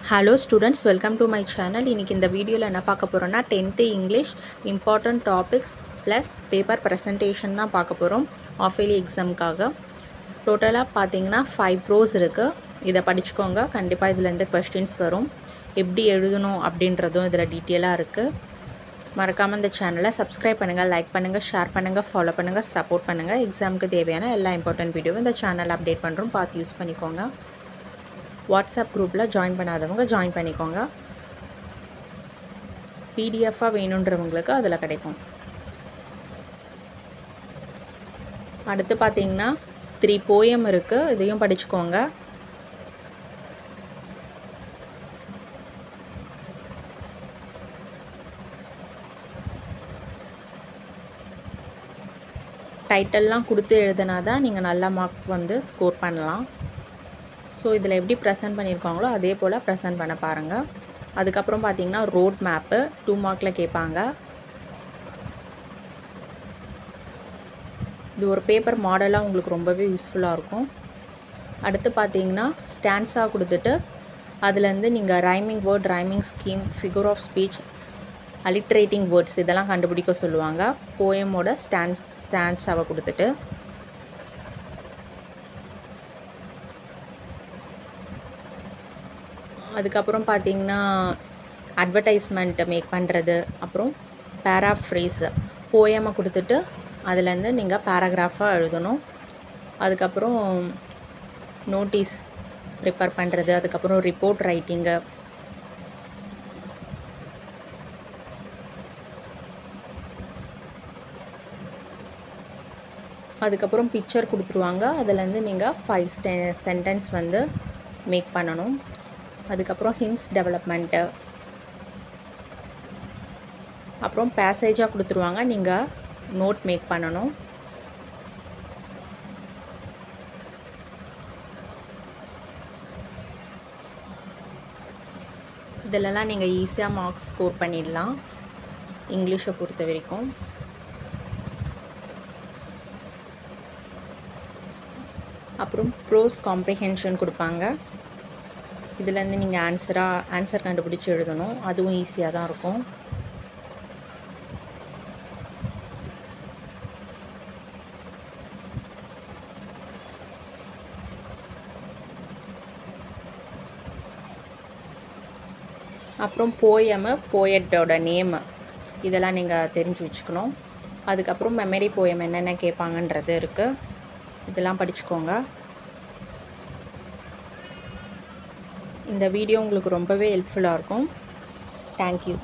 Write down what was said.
Hello students, welcome to my channel. இன்னைக்கு இந்த வீடியோல என்ன பார்க்க போறோம்னா 10th English important topics plus paper presentation தான் பார்க்க போகிறோம் ஆஃப் இயர்லி எக்ஸாமுக்காக. டோட்டலாக பார்த்தீங்கன்னா 5 ப்ரோஸ் இருக்குது. இதை படிச்சுக்கோங்க. கண்டிப்பாக இதுலேருந்து கொஸ்டின்ஸ் வரும். எப்படி எழுதணும் அப்படின்றதும் இதில் டீட்டெயிலாக இருக்குது. மறக்காமல் இந்த சேனலை சப்ஸ்கிரைப் பண்ணுங்கள், லைக் பண்ணுங்கள், ஷேர் பண்ணுங்கள், ஃபாலோ பண்ணுங்கள், சப்போர்ட் பண்ணுங்கள். எக்ஸாமுக்கு தேவையான எல்லா இம்பார்ட்டன்ட் வீடியோவும் இந்த சேனல் அப்டேட் பண்ணுறோம், பார்த்து யூஸ் பண்ணிக்கோங்க. வாட்ஸ்அப் குரூப்பில் ஜாயின் பண்ணாதவங்க ஜாயின் பண்ணிக்கோங்க. பிடிஎஃபாக வேணுன்றவங்களுக்கு அதில் கிடைக்கும். அடுத்து பார்த்தீங்கன்னா 3 போயம் இருக்குது, இதையும் படிச்சுக்கோங்க. டைட்டில்லாம் கொடுத்து எழுதினா தான் நீங்கள் நல்ல மார்க் வந்து ஸ்கோர் பண்ணலாம். ஸோ இதில் எப்படி ப்ரெசென்ட் பண்ணியிருக்காங்களோ அதே போல் ப்ரெசென்ட் பண்ண பாருங்கள். அதுக்கப்புறம் பார்த்தீங்கன்னா ரோட் மேப்பு 2 மார்க்கில் கேட்பாங்க. இது ஒரு பேப்பர் மாடலாக உங்களுக்கு ரொம்பவே யூஸ்ஃபுல்லாக இருக்கும். அடுத்து பார்த்தீங்கன்னா ஸ்டான்ஸாக கொடுத்துட்டு அதுலேருந்து நீங்கள் rhyming word, rhyming scheme, figure of speech, alliterating words இதெல்லாம் கண்டுபிடிக்க சொல்லுவாங்க. போயமோட ஸ்டான்ஸாவை கொடுத்துட்டு அதுக்கப்புறம் பார்த்தீங்கன்னா அட்வர்டைஸ்மெண்ட் மேக் பண்ணுறது, அப்புறம் பேராஃப்ரேஸ் போயமை கொடுத்துட்டு அதுலேருந்து நீங்கள் பேராகிராஃபாக எழுதணும். அதுக்கப்புறம் நோட்டீஸ் ப்ரிப்பேர் பண்ணுறது, அதுக்கப்புறம் ரிப்போர்ட் ரைட்டிங்கு, அதுக்கப்புறம் பிக்சர் கொடுத்துருவாங்க. அதுலேருந்து நீங்கள் 5 சென்டென்ஸ் வந்து மேக் பண்ணணும். அதுக்கப்புறம் ஹிண்ட்ஸ் டெவலப்மெண்ட்டு, அப்புறம் பேசேஜாக கொடுத்துருவாங்க, நீங்கள் நோட் மேக் பண்ணணும். இதிலெல்லாம் நீங்கள் ஈஸியாக மார்க்ஸ் ஸ்கோர் பண்ணிடலாம் இங்கிலீஷை பொறுத்த வரைக்கும். அப்புறம் ப்ரோஸ் காம்ப்ரிஹென்ஷன் கொடுப்பாங்க. இதுலேருந்து நீங்கள் ஆன்சர் கண்டுபிடிச்சி எழுதணும். அதுவும் ஈஸியாக தான் இருக்கும். அப்புறம் போயமு, போயட்டோட நேமு இதெல்லாம் நீங்கள் தெரிஞ்சு வச்சுக்கணும். அதுக்கப்புறம் மெமரி போயம் என்னென்ன கேட்பாங்கன்றது இருக்குது, இதெல்லாம் படிச்சுக்கோங்க. இந்த வீடியோ உங்களுக்கு ரொம்பவே ஹெல்ப்ஃபுல்லாக இருக்கும். தேங்க்யூ.